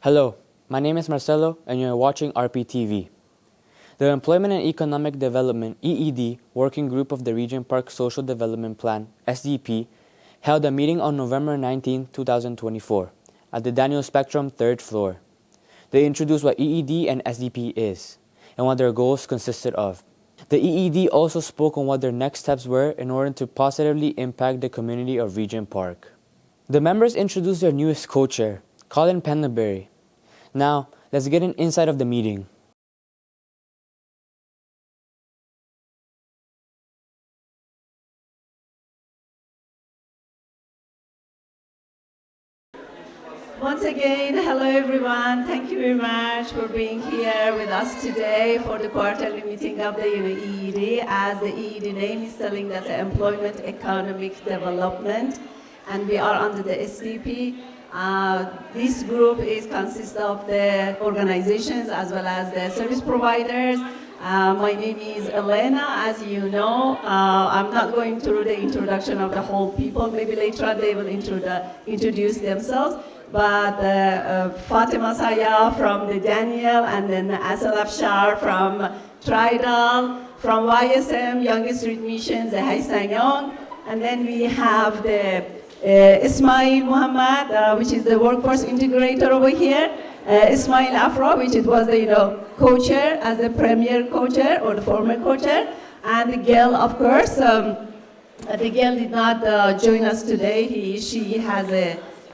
Hello, my name is Marcelo and you're watching rptv. The Employment and Economic Development EED Working Group of the Regent Park Social Development Plan SDP held a meeting on November 19, 2024 at the Daniel Spectrum 3rd floor. They introduced what EED and SDP is and what their goals consisted of. The EED also spoke on what their next steps were in order to positively impact the community of Regent Park. The members introduced their newest co-chair, Colin Pendlebury. Now, let's get an insight of the meeting. Once again, hello everyone. Thank you very much for being here with us today for the quarterly meeting of the EED. As the EED name is telling, that's Employment Economic Development, and we are under the SDP. This group consists of the organizations as well as the service providers. My name is Elena, as you know. I'm not going through the introduction of the whole people. Maybe later on they will introduce themselves. But Fatima Saya from the Daniel, and then Asal Afshar from Tridal, from YSM, Young Street Missions, the Haisanyong, and then we have the Ismail Muhammad, which is the workforce integrator over here. Ismail Afro, which it was the co-chair as the premier co-chair or the former co-chair, and the girl, of course. The girl did not join us today. She has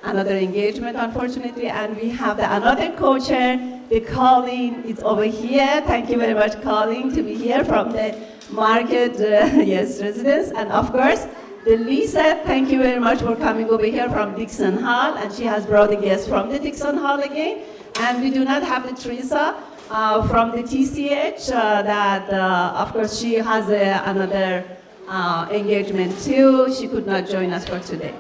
another engagement, unfortunately, and we have another co-chair, the Colin. It's over here. Thank you very much, Colin, to be here from the market, residence, and of course. The Lisa, thank you very much for coming over here from Dixon Hall, and she has brought a guest from the Dixon Hall again. And we do not have the Teresa from the TCH, of course, she has another engagement too. She could not join us for today.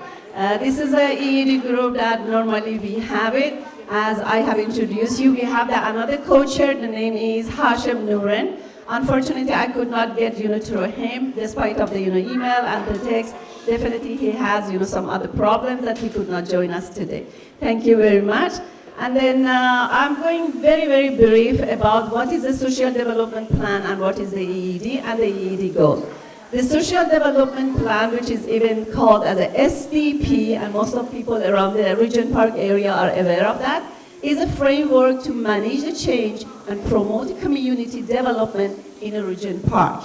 This is an EED group that normally we have it. As I have introduced you, we have another co-chair. The name is Hashem Nuren. Unfortunately, I could not get through him, despite of the email and the text. Definitely, he has some other problems that he could not join us today. Thank you very much. And then I'm going very, very brief about what is the Social Development Plan and what is the EED and the EED goal. The Social Development Plan, which is even called as a SDP, and most of people around the Regent Park area are aware of that, is a framework to manage the change and promote community development in a Regent Park.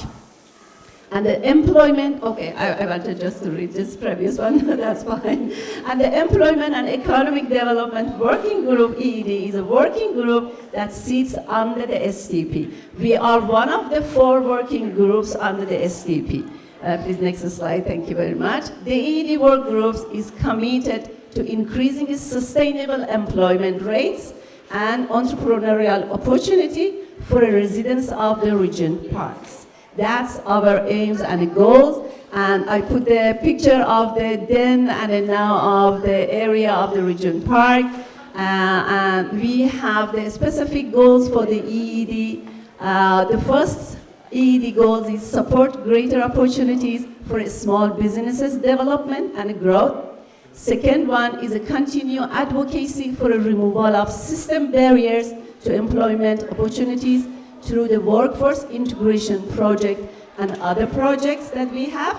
And the employment, okay, I wanted just to read this previous one, that's fine. And the Employment and Economic Development Working Group, EED, is a working group that sits under the SDP. We are one of the 4 working groups under the SDP. Please, next slide, thank you very much. The EED work groups is committed to increasing its sustainable employment rates and entrepreneurial opportunity for the residents of the Regent Parks. That's our aims and goals, and I put the picture of the then and now of the area of the Regent Park, and we have the specific goals for the EED. The first EED goal is support greater opportunities for small businesses development and growth. Second one is a continued advocacy for a removal of system barriers to employment opportunities through the workforce integration project and other projects that we have.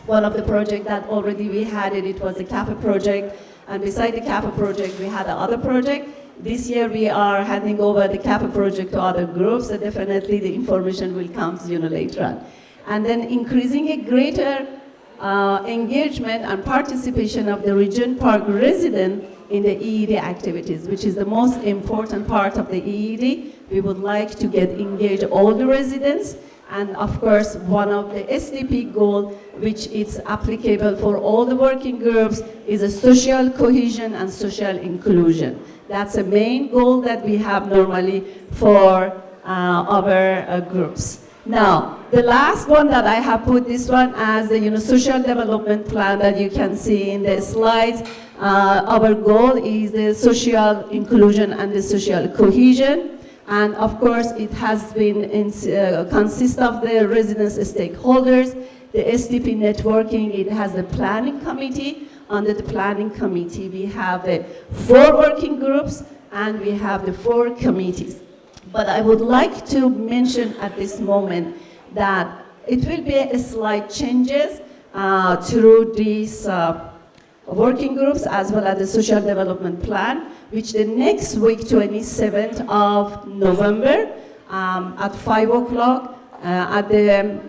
One of the projects that already we had it was the CAFE project, and beside the CAFE project we had the other project. This year we are handing over the CAFE project to other groups, so definitely the information will come later on. And then increasing a greater engagement and participation of the Regent Park resident in the EED activities, which is the most important part of the EED. We would like to get engaged all the residents, and of course one of the SDP goal, which is applicable for all the working groups, is a social cohesion and social inclusion. That's a main goal that we have normally for our groups. Now, the last one that I have put this one as the social development plan that you can see in the slides. Our goal is the social inclusion and the social cohesion. And of course, it has been consists of the residents stakeholders, the SDP networking. It has the planning committee. Under the planning committee, we have 4 working groups, and we have the 4 committees. But I would like to mention at this moment that it will be a slight changes through these working groups as well as the social development plan, which the next week, 27th of November, at 5 o'clock at the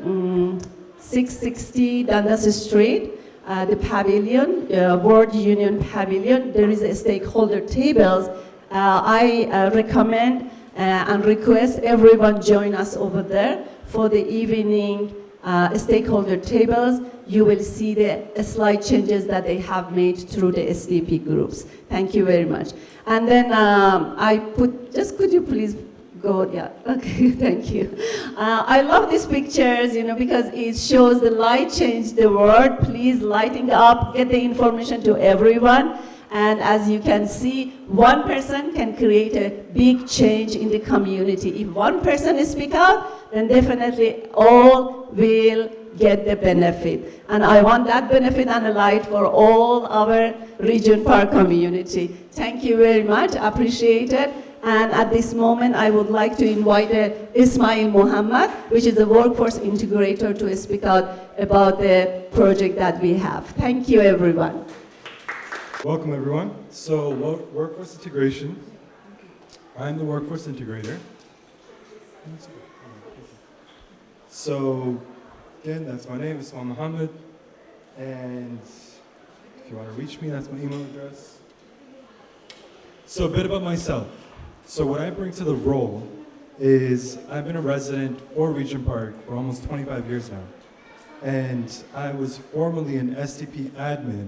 660 Dundas Street, the pavilion, World Union Pavilion, there is a stakeholder tables. I recommend and request everyone join us over there for the evening stakeholder tables. You will see the slight changes that they have made through the SDP groups. Thank you very much. And then could you please go, yeah, okay, thank you. I love these pictures, because it shows the light changed the world. Please lighting up, get the information to everyone. And as you can see, one person can create a big change in the community. If one person speaks out, then definitely all will get the benefit. And I want that benefit and a light for all our Regent Park community. Thank you very much, appreciate it. And at this moment, I would like to invite Ismail Muhammad, which is a workforce integrator, to speak out about the project that we have. Thank you, everyone. Welcome, everyone. So, workforce integration. I'm the workforce integrator. So, again, that's my name, Ismail Muhammad. And if you want to reach me, that's my email address. So, a bit about myself. So, what I bring to the role is I've been a resident for Regent Park for almost 25 years now. And I was formerly an SDP admin,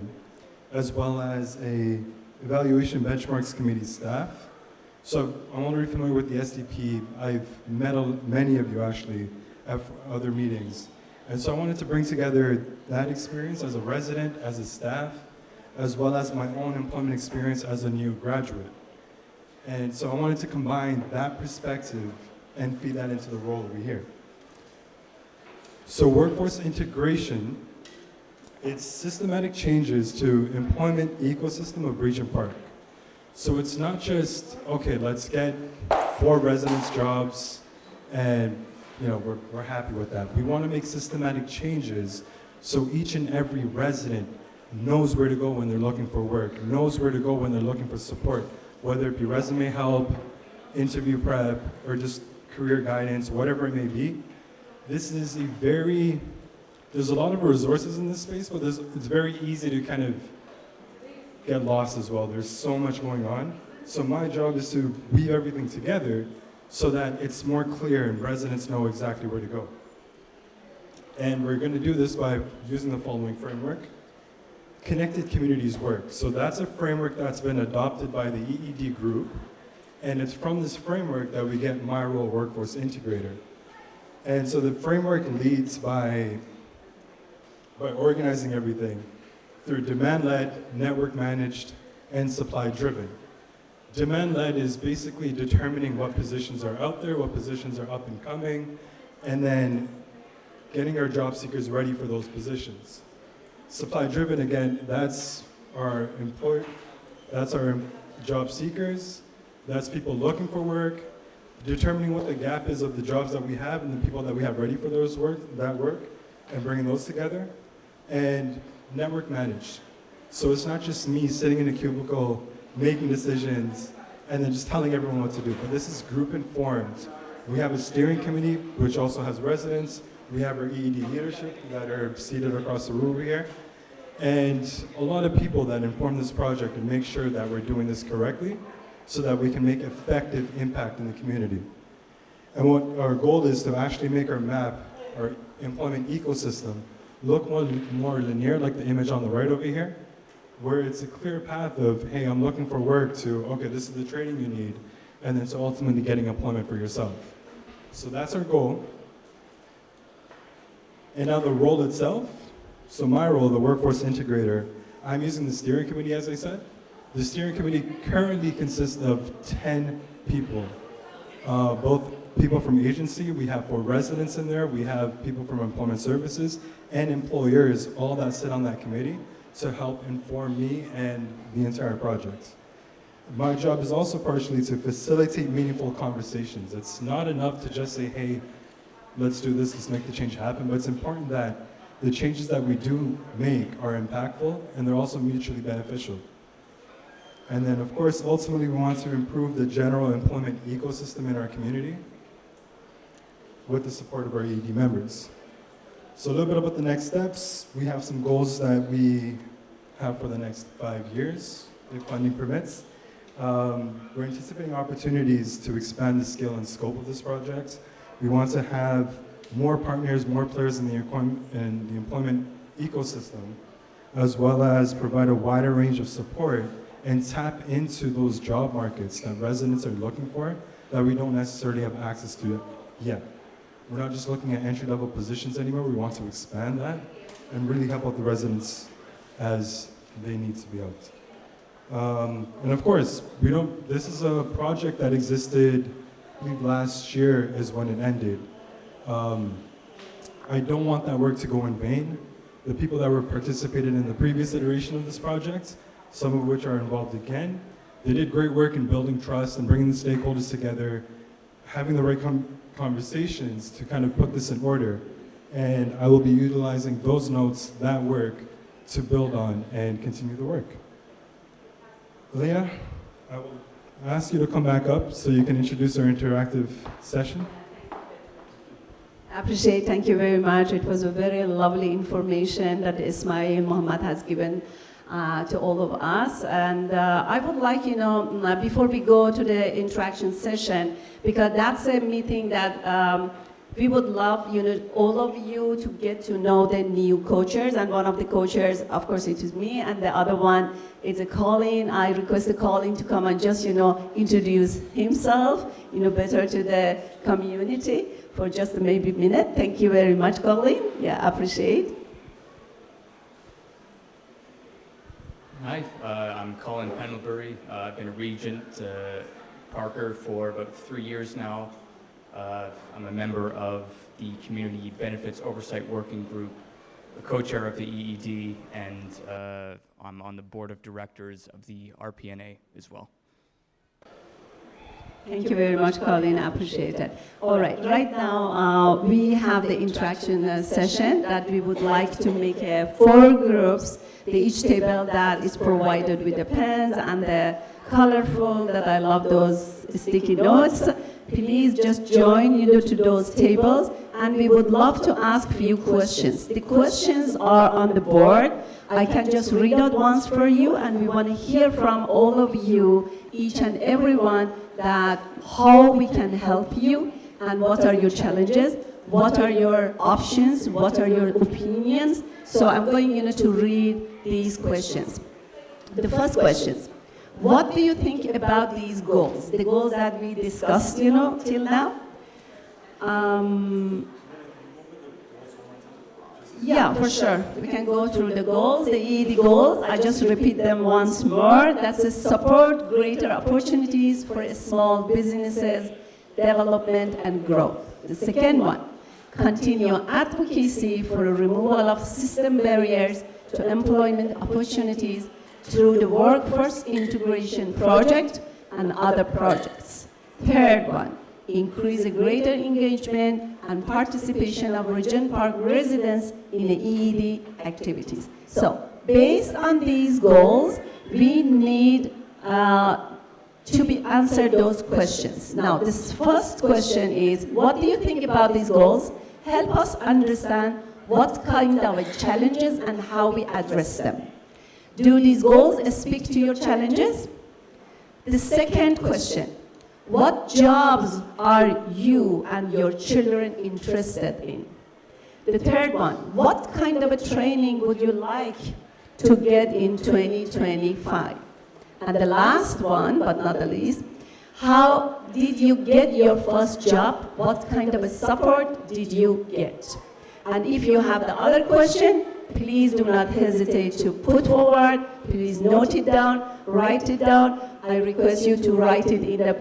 as well as a evaluation benchmarks committee staff. So I'm already familiar with the SDP. I've met many of you actually at other meetings. And so I wanted to bring together that experience as a resident, as a staff, as well as my own employment experience as a new graduate. And so I wanted to combine that perspective and feed that into the role over here. So workforce integration, it's systematic changes to employment ecosystem of Regent Park. So it's not just, okay, let's get 4 residents jobs and we're happy with that. We want to make systematic changes so each and every resident knows where to go when they're looking for work, knows where to go when they're looking for support, whether it be resume help, interview prep, or just career guidance, whatever it may be. This is there's a lot of resources in this space, but it's very easy to kind of get lost as well. There's so much going on. So my job is to weave everything together so that it's more clear and residents know exactly where to go. And we're going to do this by using the following framework. Connected communities work. So that's a framework that's been adopted by the EED group. And it's from this framework that we get my role, workforce integrator. And so the framework leads by organizing everything through demand-led, network-managed, and supply-driven. Demand-led is basically determining what positions are out there, what positions are up and coming, and then getting our job seekers ready for those positions. Supply-driven, again, that's our job seekers, that's people looking for work, determining what the gap is of the jobs that we have and the people that we have ready for that work, and bringing those together. And network managed. So it's not just me sitting in a cubicle making decisions and then just telling everyone what to do, but this is group informed. We have a steering committee which also has residents. We have our EED leadership that are seated across the room over here. And a lot of people that inform this project and make sure that we're doing this correctly so that we can make effective impact in the community. And what our goal is to actually make our map, our employment ecosystem, look more linear, like the image on the right over here, where it's a clear path of, hey, I'm looking for work, to, okay, this is the training you need, and then to ultimately getting employment for yourself. So that's our goal. And now the role itself, so my role, the workforce integrator, I'm using the steering committee, as I said. The steering committee currently consists of 10 people, both people from agency, we have 4 residents in there, we have people from employment services, and employers, all that sit on that committee to help inform me and the entire project. My job is also partially to facilitate meaningful conversations. It's not enough to just say, hey, let's do this, let's make the change happen, but it's important that the changes that we do make are impactful and they're also mutually beneficial. And then, of course, ultimately we want to improve the general employment ecosystem in our community with the support of our EED members. So a little bit about the next steps. We have some goals that we have for the next 5 years, if funding permits. We're anticipating opportunities to expand the scale and scope of this project. We want to have more partners, more players in the employment ecosystem, as well as provide a wider range of support and tap into those job markets that residents are looking for that we don't necessarily have access to yet. We're not just looking at entry-level positions anymore. We want to expand that and really help out the residents as they need to be helped. And of course, this is a project that existed, I believe last year is when it ended. I don't want that work to go in vain. The people that were participated in the previous iteration of this project, some of which are involved again, they did great work in building trust and bringing the stakeholders together, having the right conversations to kind of put this in order. And I will be utilizing those notes, that work, to build on and continue the work. Leah, I will ask you to come back up so you can introduce our interactive session. Appreciate, thank you very much. It was a very lovely information that Ismail Mohammed has given to all of us. And I would like, before we go to the interaction session, because that's a meeting that we would love, all of you to get to know the new co-chairs. And one of the co-chairs, of course, it is me, and the other one is Colin. I requested Colin to come and just, introduce himself, better to the community for just maybe a minute. Thank you very much, Colin. Yeah, appreciate. Hi, I'm Colin Pendlebury. I've been a Regent Parker for about 3 years now. I'm a member of the Community Benefits Oversight Working Group, the co-chair of the EED, and I'm on the board of directors of the RPNA as well. Thank you very much, Colin. I appreciate it. All right, right now we have the interaction session that we would like to make 4 groups. Each table that is provided with the pens and the colorful, that I love those sticky notes. Please just join to those tables, and we would love to ask few questions. The questions are on the board. I can just read out once for you, and we want to hear from all of you, each and everyone, that how we can help you, and what are your challenges, what are your options, what are your opinions. So I'm going to read these questions. The first question. What do you think about these goals? The goals that we discussed, till now? Yeah, for sure. We can go through the goals, the EED goals. I just repeat them once more. That's to support greater opportunities for small businesses, development and growth. The second one, continue advocacy for a removal of system barriers to employment opportunities through the Workforce Integration Project and other projects. Third one, increase a greater engagement and participation of Regent Park residents in the EED activities. So, based on these goals, we need to be answered those questions. Now, this first question is, what do you think about these goals? Help us understand what kind of challenges and how we address them. Do these goals speak to your challenges? The second question, what jobs are you and your children interested in? The third one, what kind of a training would you like to get in 2025? And the last one, but not the least, how did you get your first job? What kind of a support did you get? And if you have the other question, please do not hesitate to put forward. Please note it down, write it down. I request you to write it in the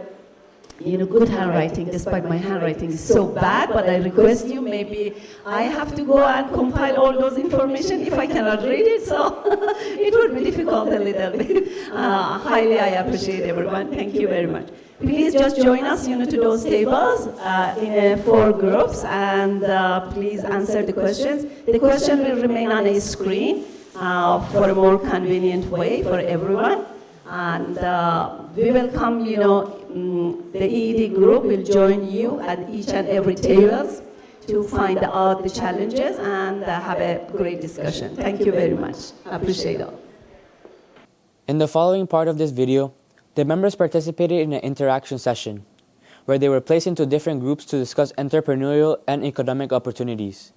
good handwriting, despite my handwriting is so bad, but I request you, maybe I have to go and compile all those information if I cannot read it, so it would be difficult a little bit. Highly, I appreciate everyone. Thank you very much. Please just join us, to those tables in 4 groups, and please answer the questions. The question will remain on a screen for a more convenient way for everyone. And we will come, the EED group will join you at each and every tables to find out the challenges and have a great discussion. Thank you very much. I appreciate it. In the following part of this video, the members participated in an interaction session where they were placed into different groups to discuss entrepreneurial and economic opportunities.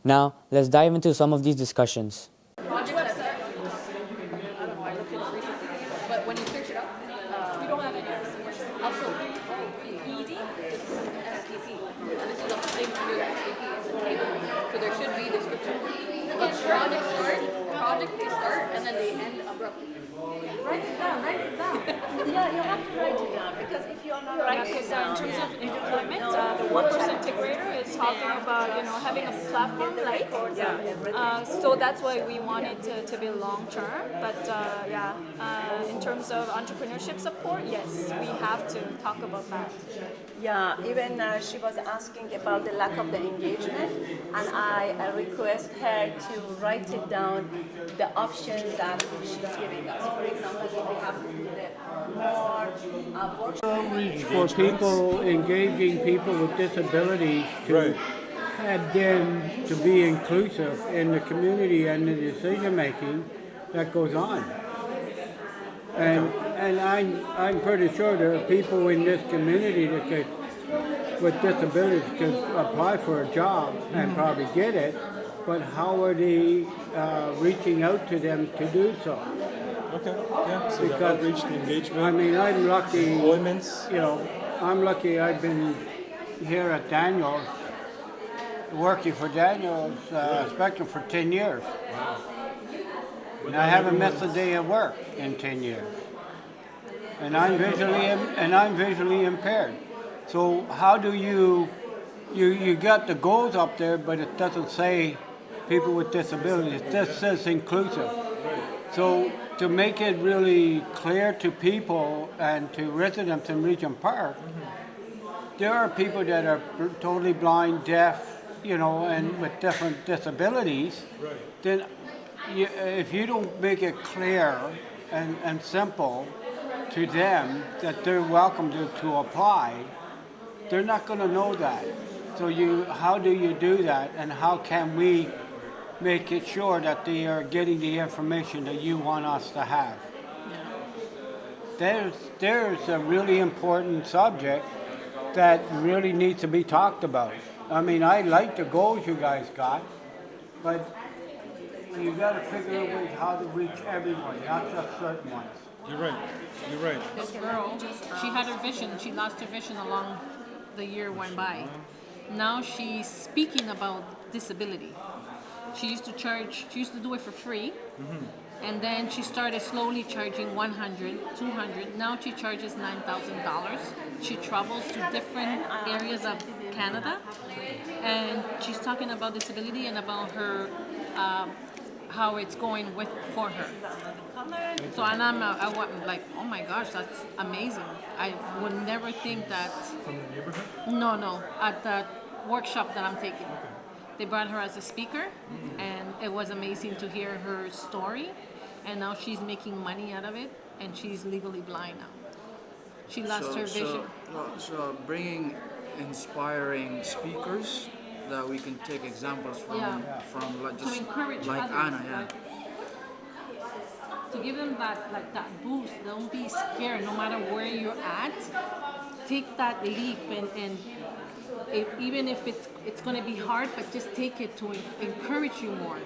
Now, let's dive into some of these discussions. But when you search it up, we don't have any also EED is STP. And this is the same under the STP as a table. So there should be description. But project they start, and then they end abruptly. Write it down. Yeah, you have to write it down, because if you are not writing it down, in terms of employment, the workforce integrator is talking about having a platform like so that's why we want it to be long term. But in terms of entrepreneurship support, yes, we have to talk about that. Yeah, even she was asking about the lack of the engagement, and I request her to write it down, the options that she's giving us. For example, if we have to do more workshops. Outreach for people, engaging people with disabilities to have them to be inclusive in the community and the decision making that goes on. And I'm pretty sure there are people in this community that with disabilities could apply for a job and probably get it, but how are they reaching out to them to do so? Okay, yeah, so Because, the outreach, the engagement, I mean, I'm lucky, employments. I'm lucky I've been here at Daniels, working for Daniels Spectrum for 10 years. And I haven't missed a day of work in 10 years. And I'm visually impaired. So how do you got the goals up there, but it doesn't say people with disabilities. It just says inclusive. So to make it really clear to people and to residents in Regent Park, there are people that are totally blind, deaf, and with different disabilities. Then if you don't make it clear and simple to them that they're welcome to apply, they're not going to know that. So how do you do that, and how can we make it sure that they are getting the information that you want us to have? There's a really important subject that really needs to be talked about. I mean, I like the goals you guys got, but you got to figure out ways how to reach everyone, not just certain ones. You're right. This girl, she had her vision. She lost her vision along the year went by. Now she's speaking about disability. She used to do it for free. And then she started slowly charging $100, $200. Now she charges $9,000. She travels to different areas of Canada, and she's talking about disability and about her, how it's going for her. So, and I'm like, oh my gosh, that's amazing. I would never think that. From the neighborhood? No, at the workshop that I'm taking. They brought her as a speaker, and it was amazing to hear her story. And now she's making money out of it, and she's legally blind now. She lost her vision. So bringing inspiring speakers that we can take examples from like just to encourage like others, Anna, to give them that boost. Don't be scared, no matter where you're at. Take that leap, and even if it's going to be hard, but just take it to encourage you more.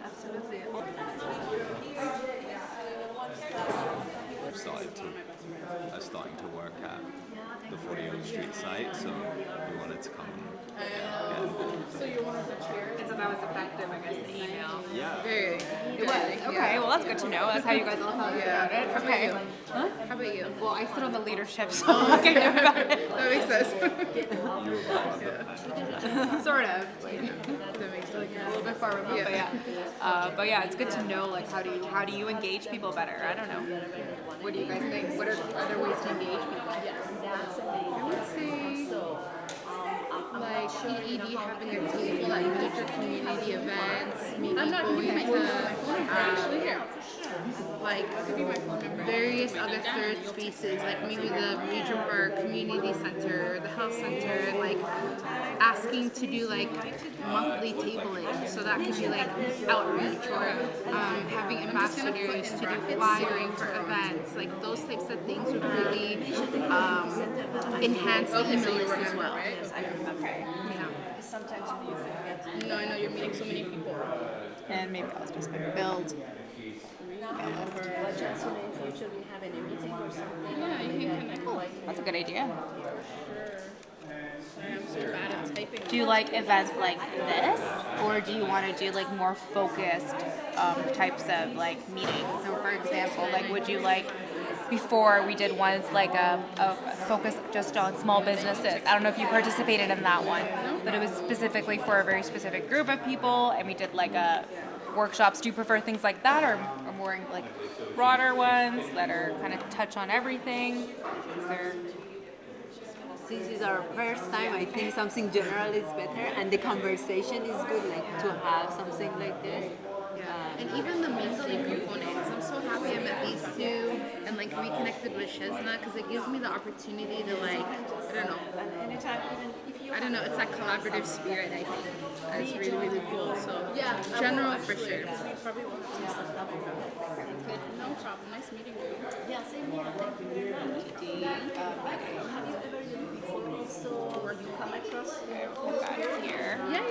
Absolutely. Starting to work at the 40 Oak Street site, so we wanted to come and get involved. So you're one of the chairs? And so that was effective, I guess, the email. Yeah. Very. It was. Okay, well, that's good to know. That's how you guys all felt about it. Okay. Huh? How about you? Well, I sit on the leadership, so I can know about it. That makes sense. Sort of. That makes sense. A little bit far removed, but yeah, it's good to know, like, how do you engage people better? I don't know. What do you guys think? What are other ways to engage people? I would say like EED having a table at major community events, maybe going to like various other third spaces, like maybe the Regent Park Community Center, the health center, like asking to do like monthly tabling. So that could be like outreach or having ambassadors to do flyering for events. Like those types of things would really enhance the email list as well. Yeah. No, I know you're meeting so many people. And maybe I'll just build. Yeah, you can connect. That's a good idea. I'm so bad at typing. Do you like events like this, or do you want to do like more focused types of like meetings? So, for example, like would you like before we did ones like a focus just on small businesses? I don't know if you participated in that one, but it was specifically for a very specific group of people, and we did like a workshops. Do you prefer things like that, or more like broader ones that are kind of touch on everything? Is there? Since it's our first time, I think something general is better, and the conversation is good, like to have something like this. And even the mingling components, I'm so happy I met these two and like reconnected with Shezna because it gives me the opportunity to like, I don't know, it's that collaborative spirit, I think. That's really, really cool. So general for sure. No problem. Nice meeting you. Yeah, same here. Thank you very much. Have you ever used before also where you come across Here. Yeah.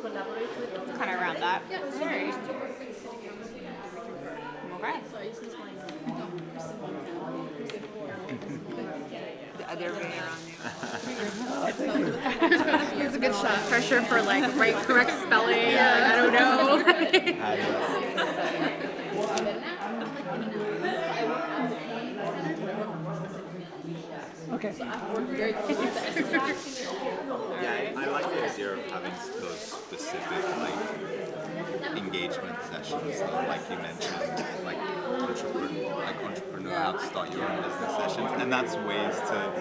Collaborate with them? Kind of around that. Yeah. Sorry. Okay. The other way around. It's a good shot. Pressure for like correct spelling. I don't know. Okay. Yeah, I like the idea of having those specific like engagement sessions, though, like you mentioned, like entrepreneur, how to start your own business sessions, and that's ways to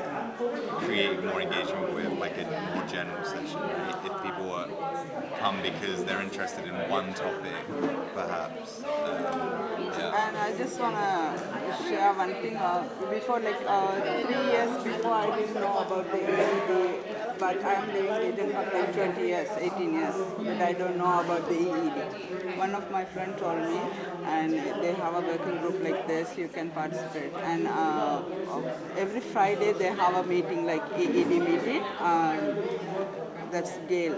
create more engagement with like a more general session, right? If people come because they're interested in one topic, perhaps. And I just want to share one thing. Before, 3 years before, I didn't know about the EED, but I am living in Regent Park like 20 years, 18 years, but I don't know about the EED. One of my friends told me, and they have a working group like this, you can participate. And every Friday they have a meeting, like EED meeting. That's Gail.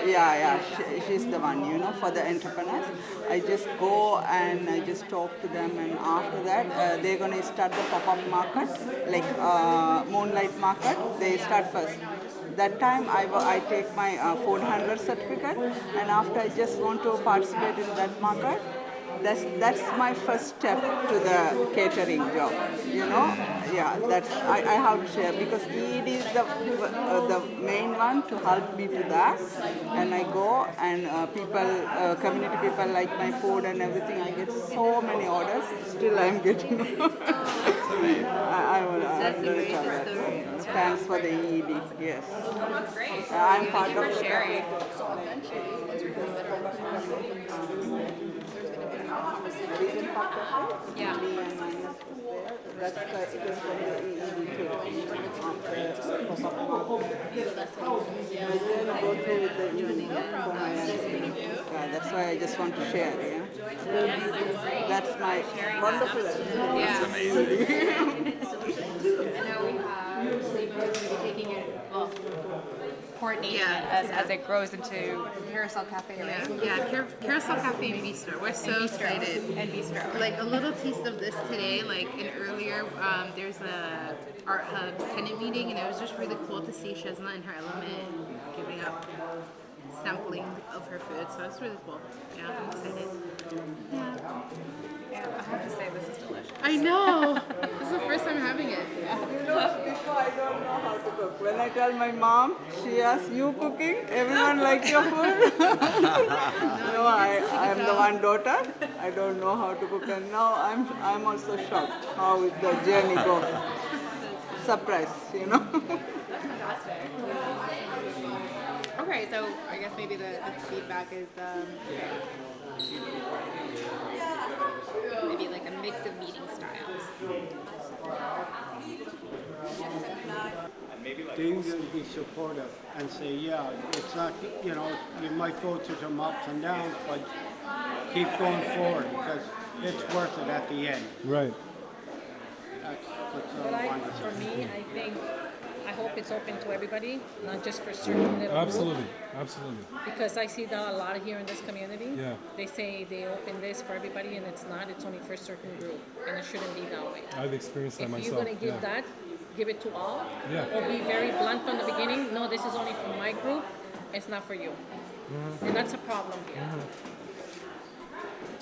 Yeah, she's the one, for the entrepreneurs. I just go and I just talk to them, and after that, they're going to start the pop-up market, like Moonlight Market. They start first. That time, I take my food handler certificate, and after I just want to participate in that market. That's my first step to the catering job, Yeah, that's I have to share because EED is the main one to help me to that. And I go and community people like my food and everything. I get so many orders. Still, I'm getting. That's a great story. Thanks for the EED. Yes. That's great. I'm part Thank you of for sharing. Regent Park Cafe. Yeah. Me and my husband there. That's it is from the EED too. I then go through with the evening for my husband. Yeah, that's why I just want to share. Yeah. That's my wonderful experience. Yeah. It's amazing. I know we have taking it. Well, coordinating it as it grows into Carousel Cafe, right? Carousel Cafe and Bistro. We're so excited. And Bistro. Like a little taste of this today, like an earlier, there's a art hub tenant meeting, and it was just really cool to see Shazna in her element, giving up sampling of her food. So it's really cool. Yeah, I'm excited. Yeah, I have to say this is delicious. I know. This is the first time having it. You know, before I don't know how to cook. When I tell my mom, she asks, "You cooking? Everyone like your food?" No, I'm the one daughter. I don't know how to cook, and now I'm also shocked how the journey goes. Surprise, you know. Okay, so I guess maybe the feedback is Maybe like a mix of meeting styles. They usually be supportive and say, yeah, it's not, you know, you might go through some ups and downs, but keep going forward because it's worth it at the end. Right. That's all But I want to for say. me, I hope it's open to everybody, not just for certain little Absolutely. group. Absolutely. Because I see that a lot here in this community. Yeah. They say they open this for everybody, and it's not. It's only for a certain group, and it shouldn't be that way. I've experienced that If myself. you're gonna give that, give it to all. Yeah. Or be very blunt from the beginning. No, this is only for my group. It's not for you. And that's a problem here.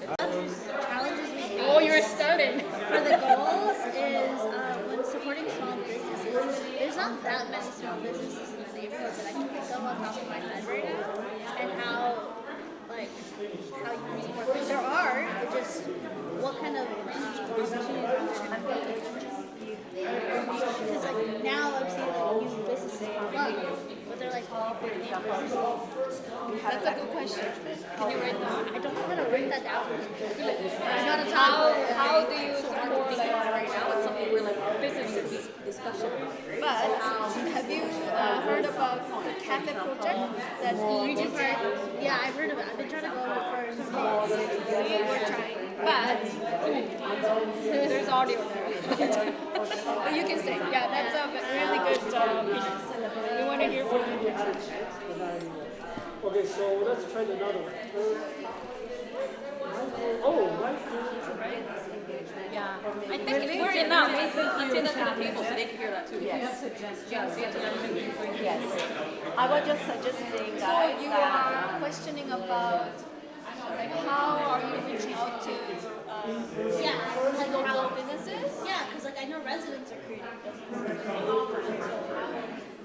Challenges we face Oh, you're starting. for the goals is when supporting small businesses. There's not that many small businesses in the neighborhood that I can think of on top of my head right now, and how you support them. There are, but just what kind of because like now I'm seeing like new businesses pop up, but they're like all big businesses. That's a good question. Can you write down? I don't know how to write that down. I got to How do you support like right now? It's something we're like businesses discussion. But have you heard about the cafe project that Regent Park? Yeah, I've heard about it. I've been trying to go for some days. We're trying. But there's audio there. But you can say, yeah, that's a really good piece. We want to hear from you. Okay, so let's try another one. Oh, right. Yeah. I think we're enough. Let's say that to the table so they can hear that too. Yes. Yeah, say it to them too. Yes. I was just suggesting that. So you are questioning about like how are you reaching out to like local businesses? Yeah, because like I know residents are creating businesses.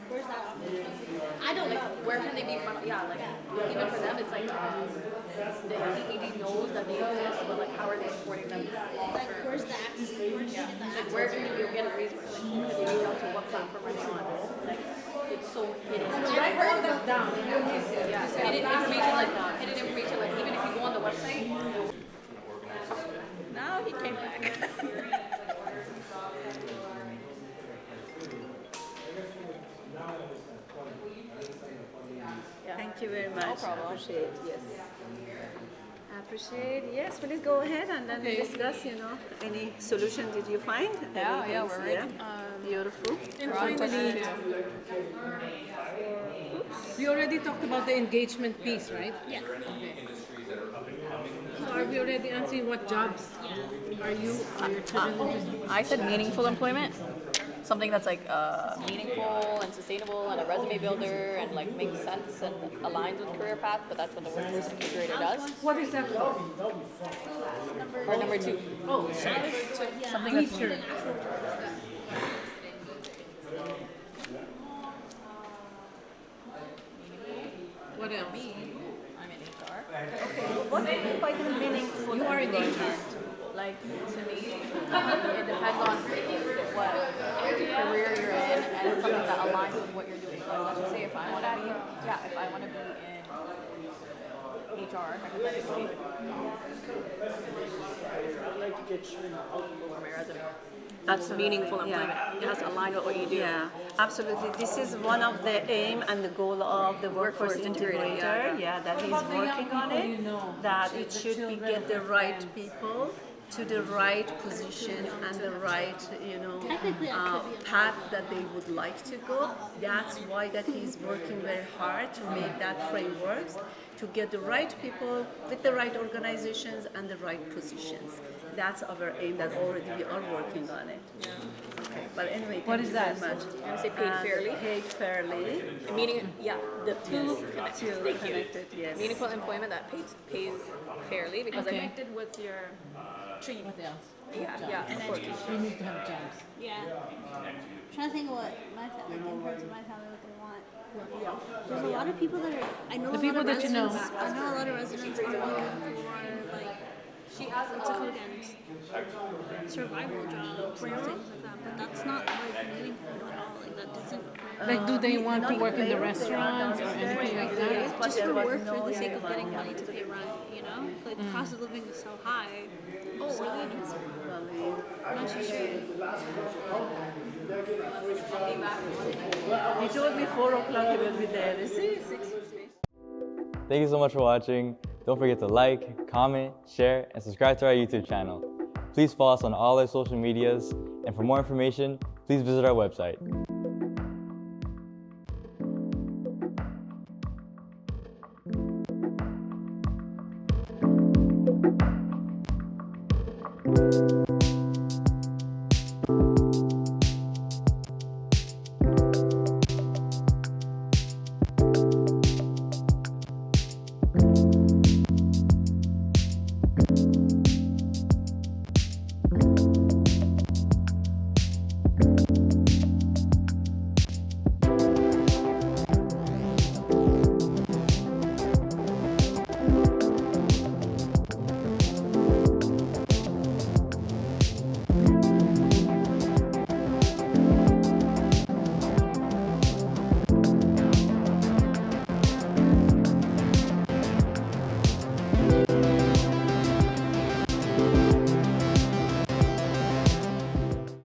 Where's that opportunity? I don't know. Where can they be from? Yeah, like even for them, it's like the EED knows that they exist, but like how are they supporting them? Like where's the access? Like where can you get a resource? Like who can you reach out to? What platform are they on? Like it's so hidden. I've heard that down. Yeah, so hidden information. Like even if you go on the website. Now he came back. Thank you very much. No problem. Appreciate, yes. Appreciate, yes, please go ahead and then discuss, any solution did you find? Yeah, we're ready. Beautiful. And finally, we already talked about the engagement piece, right? Yeah. So are we already answering what jobs are your children interested? I said meaningful employment. Something that's like meaningful and sustainable and a resume builder and like makes sense and aligns with career path, but that's what the workforce integrator does. What is that for? Or number 2. Oh, sorry. Something that's Teacher. What else? I'm in HR. Okay, what do you mean by the meaningful? You are in employment? Like to me, it depends on what career you're in and it's something that aligns with what you're doing. Like let's just say if I want to be, if I want to be in HR, hypothetically, I'd like to get China out for my resume. That's meaningful employment. It has to align with what you do. Yeah, absolutely. This is one of the aim and the goal of the workforce integrator. Yeah, that he's working on it. That it should be get the right people to the right positions and the right, Technically, that could be a path that they would like to go. That's why that he's working very hard to make that frameworks, to get the right people with the right organizations and the right positions. That's our aim. That already we are working on it. Yeah. Okay. But anyway, What thank is you that? very much. You're gonna say paid fairly? Paid fairly. Meaning, yeah, the two Two thank you. connected, yes. Meaningful employment that pays fairly, because Okay. I connected with your tree. What else? Yeah, And of course. education. We need to have jobs. Yeah. I'm trying to think of what my family, like in terms of my family, what they want. There's a lot of people that are. I know The a people lot of that you know. residents. I know a lot of residents are looking for like She has what's it called again? Survival jobs and things like that. But that's not like meaningful at all. Like that doesn't. Like, do they want to work in the restaurants or anything like that? Just for work for the sake of getting money to pay rent, you know? Like the cost of living is so high. Oh, really? I'm not too sure. He told me 4 o'clock he will be there. You see, 6. Thank you so much for watching. Don't forget to like, comment, share, and subscribe to our YouTube channel. Please follow us on all our social medias, and for more information, please visit our website.